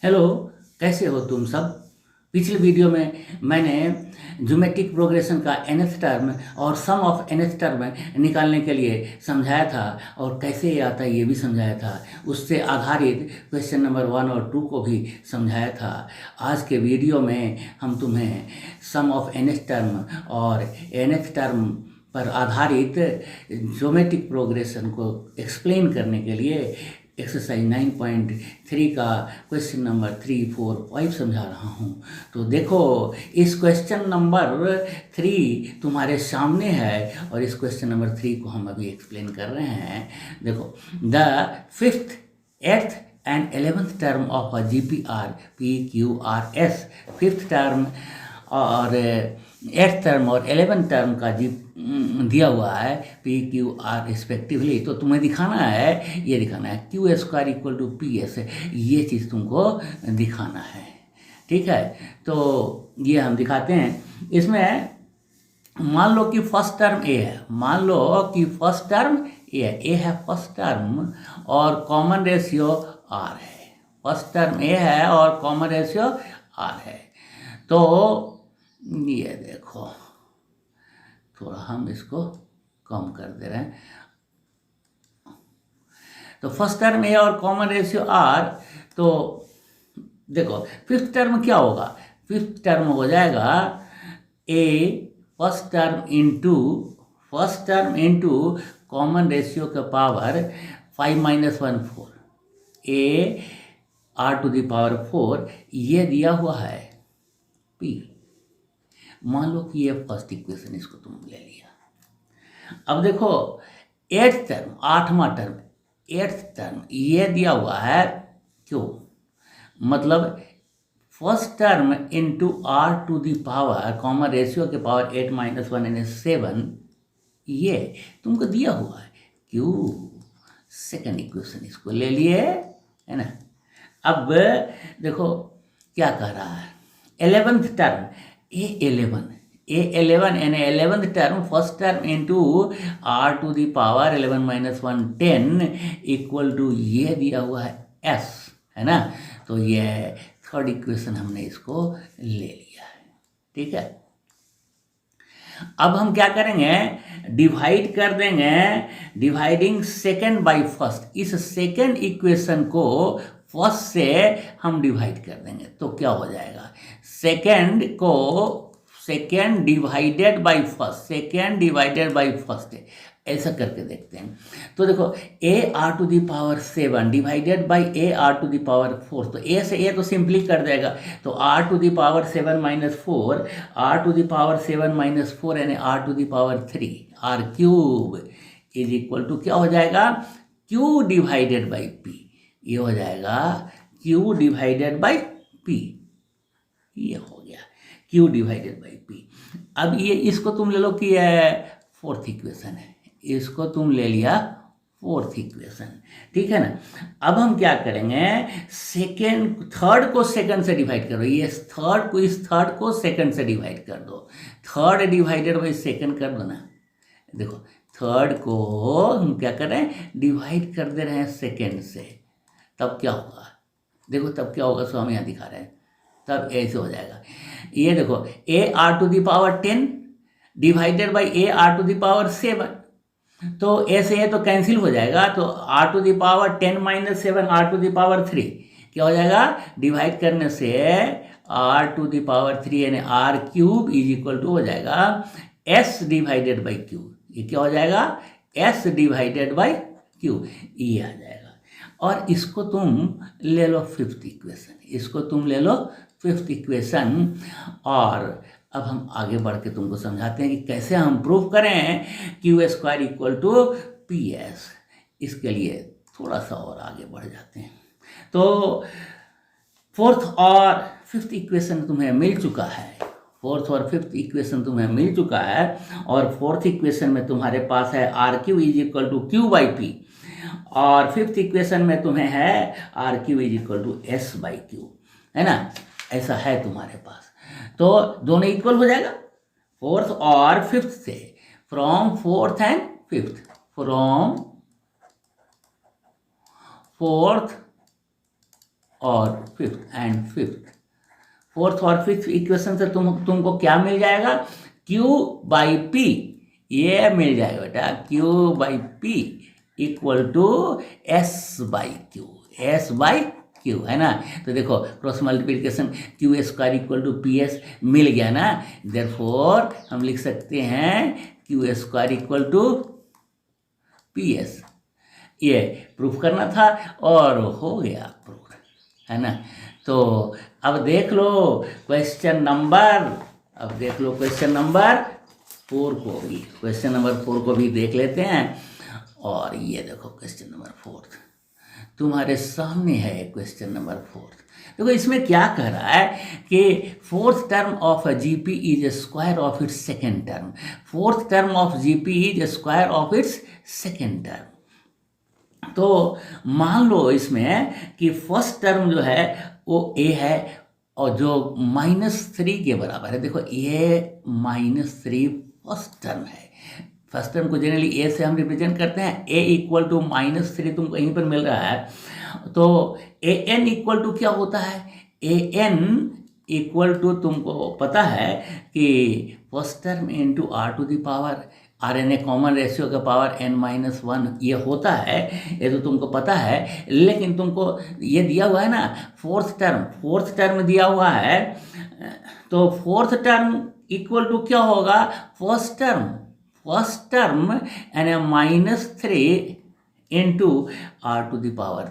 Hello. कैसे हो तुम सब। पिछले वीडियो में मैंने ज्योमेट्रिक प्रोग्रेशन का nth टर्म और सम ऑफ nth टर्म निकालने के लिए समझाया था और कैसे ये आता है ये भी समझाया था। उससे आधारित क्वेश्चन नंबर 1 और 2 को भी समझाया था। आज के वीडियो में हम तुम्हें सम ऑफ nth टर्म और nth टर्म पर आधारित ज्योमेट्रिक प्रोग्रेशन को एक्सप्लेन करने के लिए एक्सरसाइज 9.3 का क्वेश्चन नंबर 3, 4, 5 समझा रहा हूँ। तो देखो, इस क्वेश्चन नंबर 3 तुम्हारे सामने है और इस क्वेश्चन नंबर 3 को हम अभी एक्सप्लेन कर रहे हैं। देखो, the fifth, eighth and 11th term of a GPR PQRS, fifth term और एट्थ टर्म और 11th टर्म का दिया हुआ है PQR रिस्पेक्टिवली। तो तुम्हें दिखाना है, ये दिखाना है Q² = PS, ये चीज़ तुमको दिखाना है। ठीक है, तो ये हम दिखाते हैं। इसमें मान लो कि फर्स्ट टर्म A है, मान लो कि फर्स्ट टर्म A है फर्स्ट टर्म और कॉमन रेशियो R है। फर्स्ट टर्म A है और कॉमन रेशियो R है। तो ये देखो, थोड़ा हम इसको कम कर दे रहे हैं। तो फर्स्ट टर्म A और कॉमन रेशियो R। तो देखो, फिफ्थ टर्म क्या होगा? फिफ्थ टर्म हो जाएगा A first term into common ratio का पावर 5 - 1 4, A R⁴ ये दिया हुआ है P। मान लो कि ये फर्स्ट इक्वेशन, इसको तुम ले लिया। अब देखो, एट्थ टर्म, 8वां टर्म, एट्थ टर्म ये दिया हुआ है क्यों, मतलब first term into R⁴ common ratio के पावर 8 - 1 यानी 7, ये तुमको दिया हुआ है क्यों। सेकंड इक्वेशन इसको ले लिए, है ना। अब देखो क्या कह रहा है, 11th टर्म A11 यानी 11th term first term into R⁴ 11 - 1 10 = ये दिया हुआ है S, है ना। तो ये थर्ड इक्वेशन हमने इसको ले लिया है। ठीक है, अब हम क्या करेंगे, डिवाइड कर देंगे, डिवाइडिंग सेकेंड बाई फर्स्ट। इस सेकेंड इक्वेशन को फर्स्ट से हम डिवाइड कर देंगे तो क्या हो जाएगा, सेकेंड डिवाइडेड बाई फर्स्ट, ऐसा करके देखते हैं। तो देखो, AR⁴ डिवाइडेड बाई AR⁴, तो A से A तो सिंपली कर देगा, तो R⁴ 7 - 4, R⁴ 7 - 4 यानी R⁴ R³ = क्या हो जाएगा, Q डिवाइडेड बाई P। ये हो जाएगा Q डिवाइडेड बाई P, ये हो गया Q डिवाइडेड बाई P। अब ये इसको तुम ले लो कि ये फोर्थ इक्वेशन है, इसको तुम ले लिया फोर्थ इक्वेशन। ठीक है ना। अब हम क्या करेंगे, थर्ड को सेकंड से डिवाइड करो, ये इस थर्ड को सेकंड से डिवाइड कर दो, थर्ड डिवाइडेड बाई सेकंड कर दो ना। देखो, थर्ड को हम क्या कर रहे हैं, डिवाइड कर दे रहे हैं सेकंड से, तब क्या होगा, देखो तब क्या होगा, सो हम यहाँ दिखा रहे हैं, तब ऐसे हो जाएगा। ये देखो, AR⁴ 10 डिवाइडेड बाई AR⁴ 7, तो ऐसे ये तो कैंसिल हो जाएगा, तो R⁴ 10 - 7 R⁴ 3 क्या हो जाएगा, डिवाइड करने से R⁴ 3 यानी R³ = हो जाएगा S डिवाइडेड बाई Q। ये क्या हो जाएगा, S डिवाइडेड बाई Q, ये आ जाएगा। और इसको तुम ले लो फिफ्थ इक्वेशन, और अब हम आगे बढ़ के तुमको समझाते हैं कि कैसे हम प्रूव करें Q² = PS। इसके लिए थोड़ा सा और आगे बढ़ जाते हैं। तो फोर्थ और फिफ्थ इक्वेशन तुम्हें मिल चुका है, और फोर्थ इक्वेशन में तुम्हारे पास है R³ = Q/P, और फिफ्थ इक्वेशन में तुम्हें है R³ = S/Q, है ना। ऐसा है तुम्हारे पास, तो दोनों इक्वल हो जाएगा फोर्थ और फिफ्थ से, from fourth and fifth, from fourth और फिफ्थ। फोर्थ और फिफ्थ इक्वेशन से तुमको क्या मिल जाएगा, Q/P, ये मिल जाएगा बेटा, Q/P equal to S/Q, S/Q है ना। तो देखो cross multiplication Q² equal to PS मिल गया ना, देयरफॉर हम लिख सकते हैं Q² इक्वल टू PS। ये प्रूफ करना था और हो गया प्रूफ, है ना। तो अब देख लो क्वेश्चन नंबर 4 को भी, क्वेश्चन नंबर 4 को भी देख लेते हैं। और ये देखो क्वेश्चन नंबर 4 तुम्हारे सामने है, क्वेश्चन नंबर 4। देखो इसमें क्या कह रहा है कि fourth term of GP is square of its second term, fourth term of GP is square of its second term. तो मान लो इसमें कि फर्स्ट टर्म जो है वो ए है और जो -3 के बराबर है। देखो ये -3 फर्स्ट टर्म है, फर्स्ट टर्म को जनरली ए से हम रिप्रेजेंट करते हैं, ए इक्वल टू -3 तुमको यहीं पर मिल रहा है। तो ए एन इक्वल टू क्या होता है, ए एन इक्वल टू तुमको पता है कि first term into R to the power R N A common ratio का पावर n-1 ये होता है, ये तो तुमको पता है। लेकिन तुमको ये दिया हुआ है ना फोर्थ टर्म दिया हुआ है, तो फोर्थ टर्म इक्वल टू क्या होगा, फर्स्ट टर्म यानी -3 into R to the power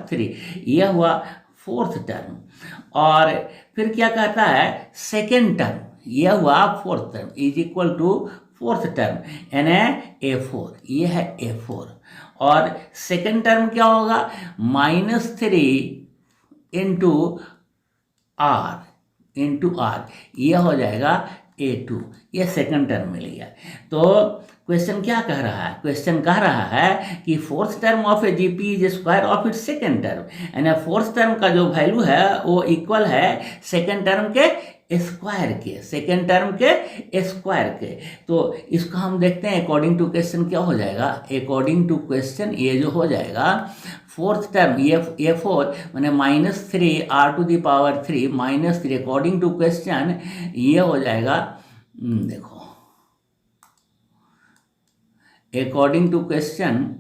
3, यह हुआ फोर्थ टर्म। और फिर क्या कहता है, सेकेंड टर्म, यह हुआ fourth term is equal to fourth term यानी A4, ये है A4। और सेकेंड टर्म क्या होगा, -3 इंटू R, यह हो जाएगा A2, ये सेकंड टर्म मिल गया। तो क्वेश्चन क्या कह रहा है, क्वेश्चन कह रहा है कि fourth term of A GP is square of its second term, यानी फोर्थ टर्म का जो वैल्यू है वो इक्वल है सेकंड टर्म के स्क्वायर के। तो इसको हम देखते हैं अकॉर्डिंग टू क्वेश्चन क्या हो जाएगा, अकॉर्डिंग टू क्वेश्चन ये जो हो जाएगा फोर्थ टर्म ये 4 मैंने -3 R to the power 3 -3 according to question ये हो जाएगा। देखो अकॉर्डिंग टू क्वेश्चन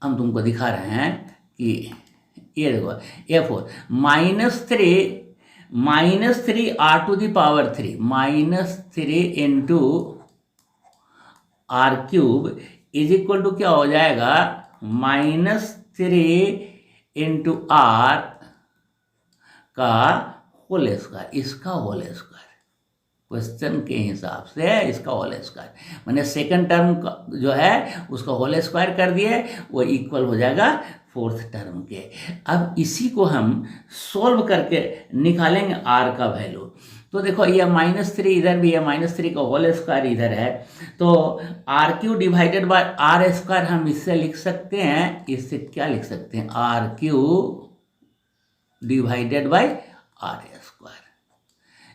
हम तुमको दिखा रहे हैं कि ये देखो A4 -3 R to the power 3 -3 into R³ is equal to क्या हो जाएगा, -3 इंटू R का होल स्क्वायर, इसका होल स्क्वायर, क्वेश्चन के हिसाब से इसका होल स्क्वायर मैंने सेकंड टर्म जो है उसका होल स्क्वायर कर दिए, वो इक्वल हो जाएगा फोर्थ टर्म के। अब इसी को हम सोल्व करके निकालेंगे R का वैल्यू। तो देखो ये -3 इधर भी है, -3 का होल स्क्वायर इधर है, तो R³ डिवाइडेड बाय R² हम इससे लिख सकते हैं, इससे क्या लिख सकते हैं, R³ divided by R²,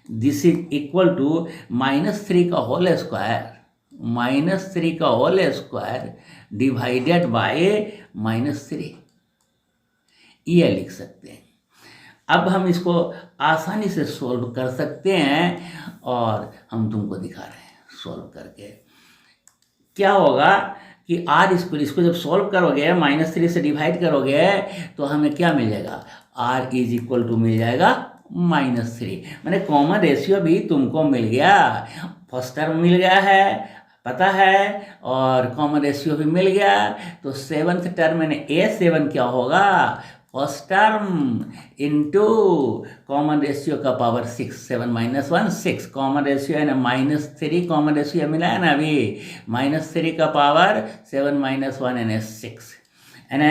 this is equal to -3 का होल स्क्वायर डिवाइडेड बाय -3, ये लिख सकते हैं। अब हम इसको आसानी से सोल्व कर सकते हैं और हम तुमको दिखा रहे हैं सोल्व करके। क्या होगा कि R² इसको जब सोल्व करोगे -3 से डिवाइड करोगे तो हमें क्या मिल जाएगा, R इज इक्वल टू मिल जाएगा -3, मैंने कॉमन रेशियो भी तुमको मिल गया, फर्स्ट टर्म मिल गया है पता है, और कॉमन रेशियो भी मिल गया। तो सेवन्थ टर्म यानी A7 क्या होगा, first term into common ratio का पावर 6, 7 - 1 6, कॉमन रेशियो है ना -3, कॉमन रेशियो मिला है ना अभी, -3 का पावर 7 - 1 यानी 6, यानी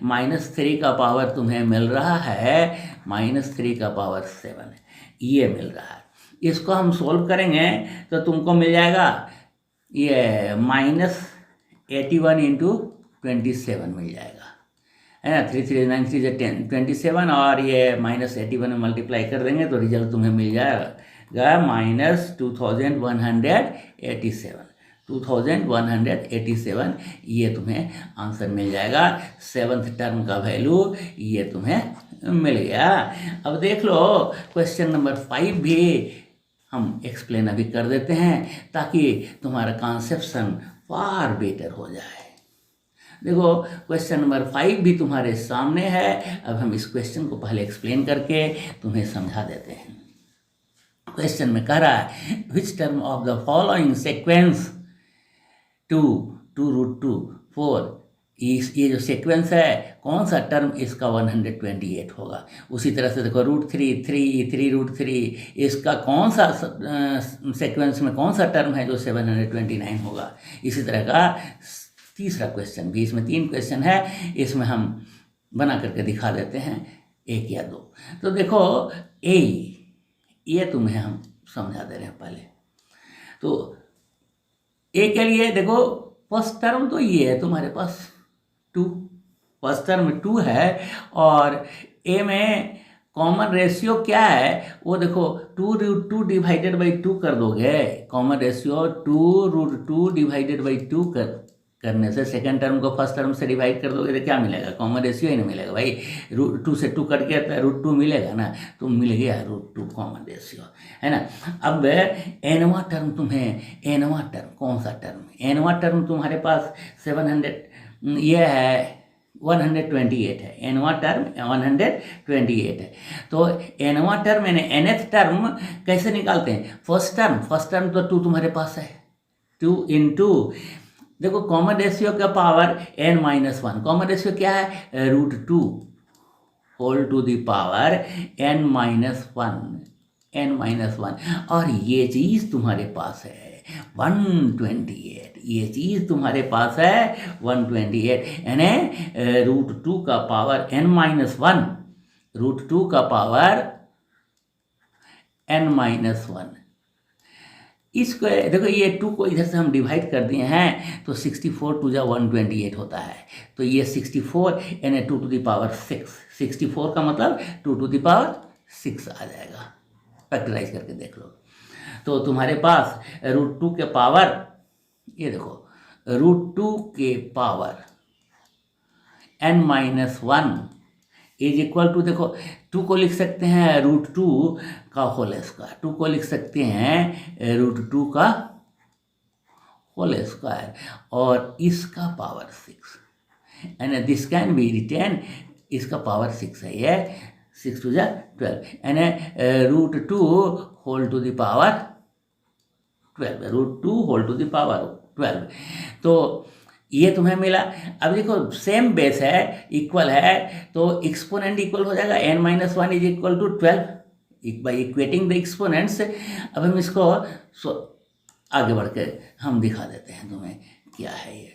-3 का पावर तुम्हें मिल रहा है, -3 का पावर 7 ये मिल रहा है। इसको हम सोल्व करेंगे तो तुमको मिल जाएगा ये -81 इंटू 27 मिल जाएगा, है ना, 3 3 9 3 10 27, और ये -81 में मल्टीप्लाई कर देंगे तो रिजल्ट तुम्हें मिल जाएगा -2187। 2187, ये तुम्हें आंसर मिल जाएगा। 7th टर्म का वैल्यू ये तुम्हें मिल गया। अब देख लो क्वेश्चन नंबर 5 भी हम एक्सप्लेन अभी कर देते हैं ताकि तुम्हारा कॉन्सेप्शन फार बेटर हो जाए। देखो क्वेश्चन नंबर 5 भी तुम्हारे सामने है। अब हम इस क्वेश्चन को पहले एक्सप्लेन करके तुम्हें समझा देते हैं। क्वेश्चन में कह रहा है which term of the following sequence 2 2√2 4, ये जो सीक्वेंस है कौन सा टर्म इसका 128 होगा। उसी तरह से देखो √3 3√3 इसका कौन सा सीक्वेंस में कौन सा टर्म है जो 729 होगा। इसी तरह का तीसरा क्वेश्चन भी, इसमें 3 क्वेश्चन है, इसमें हम बना करके दिखा देते हैं 1 या 2। तो देखो ये तुम्हें हम समझा दे रहे हैं पहले। तो ए के लिए देखो फर्स्ट टर्म तो ये है तुम्हारे पास 2, फर्स्ट टर्म 2 है और ए में कॉमन रेशियो क्या है वो देखो 2√2 डिवाइडेड बाई 2 कर दोगे। कॉमन रेशियो 2√2 डिवाइडेड बाई 2 करने से सेकेंड टर्म को फर्स्ट टर्म से डिवाइड कर दोगे तो क्या मिलेगा, कॉमन रेशियो ही नहीं मिलेगा भाई। √2 से 2 कट गया तो √2 मिलेगा ना, तो मिल गया √2 कॉमन रेशियो, है ना। अब एनवा टर्म तुम्हें, एनवा टर्म कौन सा टर्म, एनवा टर्म तुम्हारे पास 700 ये है 128 है, एनवा टर्म 128 है। तो एनवा टर्म यानी nth टर्म कैसे निकालते हैं, फर्स्ट टर्म तो 2 तुम्हारे पास है, 2 into देखो कॉमन रेशियो का पावर n-1, कॉमन रेशियो क्या है √2 whole to the power n-1, और ये चीज़ तुम्हारे पास है 128, ये चीज़ तुम्हारे पास है 128, यानी √2 का पावर n-1, √2 का पावर n-1। इसको देखो ये 2 को इधर से हम डिवाइड कर दिए हैं तो 64 2 जा 128 होता है। तो ये 64 यानी 2 टू द पावर 6, 64 का मतलब 2 टू द पावर 6 आ जाएगा। फैक्टराइज करके देख लो तो तुम्हारे पास √2 के पावर, ये देखो √2 के power n-1 is equal to, देखो 2 को लिख सकते हैं √2 का होल स्क्वायर, 2 को लिख सकते हैं √2 का होल स्क्वायर और इसका power 6, and this can be written, इसका पावर 6 है, ये 6 2 जा 12, यानी √2 whole to the power 12, √2 whole to the power 12। तो ये तुम्हें मिला। अब देखो सेम बेस है, इक्वल है, तो एक्सपोनेंट इक्वल हो जाएगा n-1 is equal to 12 by equating the exponents. अब हम इसको आगे बढ़ के हम दिखा देते हैं तुम्हें क्या है ये।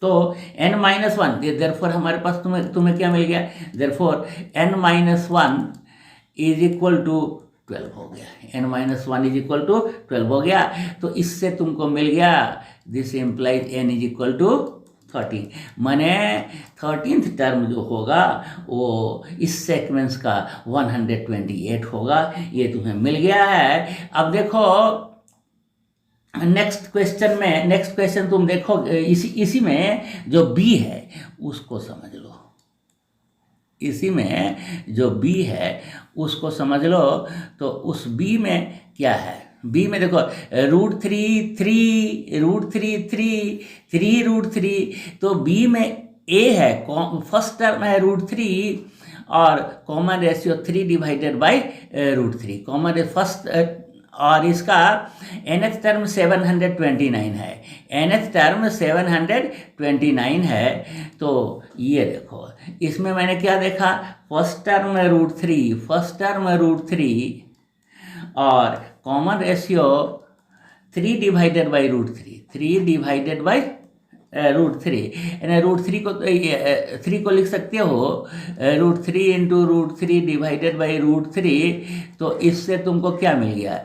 तो n-1 देयरफॉर हमारे पास तुम्हें क्या मिल गया, therefore n-1 is equal to 12 हो गया, n-1 इज इक्वल टू 12 हो गया। तो इससे तुमको मिल गया this implies n is equal to 13, माने 13th टर्म जो होगा वो इस सीक्वेंस का 128 होगा। ये तुम्हें मिल गया है। अब देखो नेक्स्ट क्वेश्चन तुम देखो, इसी में जो b है उसको समझ लो, इसी में जो b है उसको समझ लो। तो उस b में क्या है, b में देखो √3 तो b में a है, फर्स्ट टर्म है √3 और common ratio 3 divided by √3, common first, और इसका nth टर्म 729 है, nth टर्म 729 है। तो ये देखो इसमें मैंने क्या देखा, फर्स्ट टर्म √3 और कॉमन रेशियो 3 डिवाइडेड बाई √3, यानी √3 को 3 को लिख सकते हो √3 इंटू √3 डिवाइडेड बाई √3। तो इससे तुमको क्या मिल गया,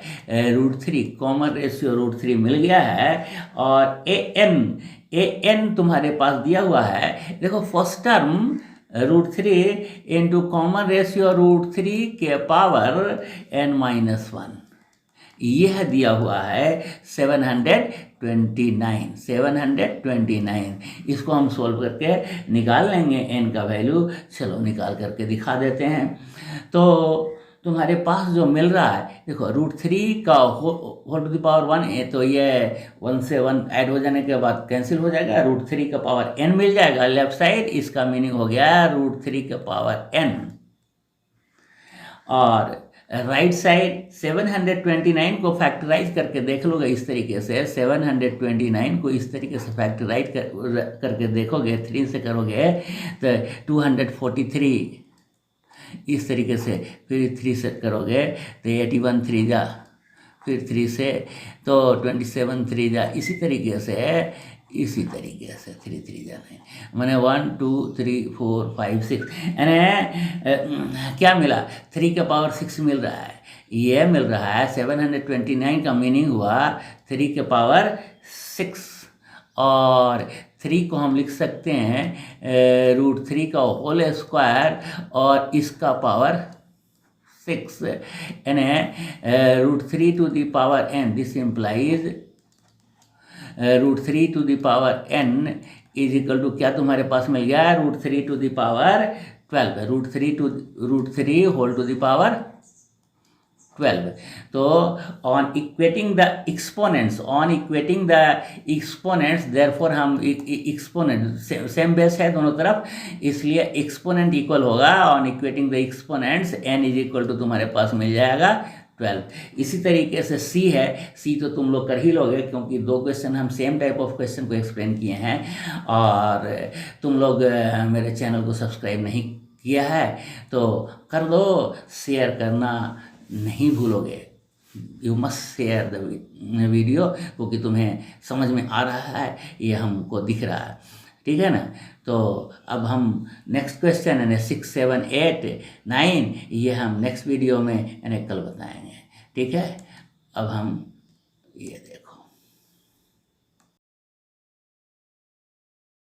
√3 कॉमन रेशियो √3 मिल गया है। और an तुम्हारे पास दिया हुआ है, देखो first term √3 into common ratio √3 के पावर n-1, यह दिया हुआ है 729। 729 इसको हम सोल्व करके निकाल लेंगे एन का वैल्यू। चलो निकाल करके दिखा देते हैं। तो तुम्हारे पास जो मिल रहा है, देखो √3 का होल टू द पावर 1 है, तो ये 1 से 1 ऐड हो जाने के बाद कैंसिल हो जाएगा, √3 का पावर n मिल जाएगा लेफ्ट साइड। इसका मीनिंग हो गया √3 का पावर n। और राइट साइड 729 को फैक्टराइज करके देख लोगे इस तरीके से, 729 को इस तरीके से फैक्टराइज करके देखोगे, 3 से करोगे तो 243 इस तरीके से, फिर 3 से करोगे तो 81 3 जा, फिर 3 से तो 27 3 जा, इसी तरीके से 3 3 जा नहीं, मैंने 1 2 3 4 5 6 यानी क्या मिला, 3 का पावर 6 मिल रहा है। ये मिल रहा है 729 का मीनिंग हुआ 3 के पावर 6, और 3 को हम लिख सकते हैं √3 का होल स्क्वायर और इसका पावर 6, यानी √3 to the power n, this implies √3 to the power n is equal to क्या तुम्हारे पास मिल गया, √3 to the power 12, √3 whole to the power 12। तो on equating the exponents therefore हम एक्सपोनेंट सेम बेस है दोनों तरफ, इसलिए एक्सपोनेंट इक्वल होगा on equating the exponents n is equal to तुम्हारे पास मिल जाएगा 12। इसी तरीके से C है, C तो तुम लोग कर ही लोगे क्योंकि 2 क्वेश्चन हम सेम टाइप ऑफ क्वेश्चन को एक्सप्लेन किए हैं। और तुम लोग मेरे चैनल को सब्सक्राइब नहीं किया है तो कर दो, शेयर करना नहीं भूलोगे। You must share the video, क्योंकि तुम्हें समझ में आ रहा है, ये हमको दिख रहा है, ठीक है ना। तो अब हम नेक्स्ट क्वेश्चन यानी 6 7 8 9 ये हम नेक्स्ट वीडियो में यानी कल बताएंगे, ठीक है। अब हम ये देखो।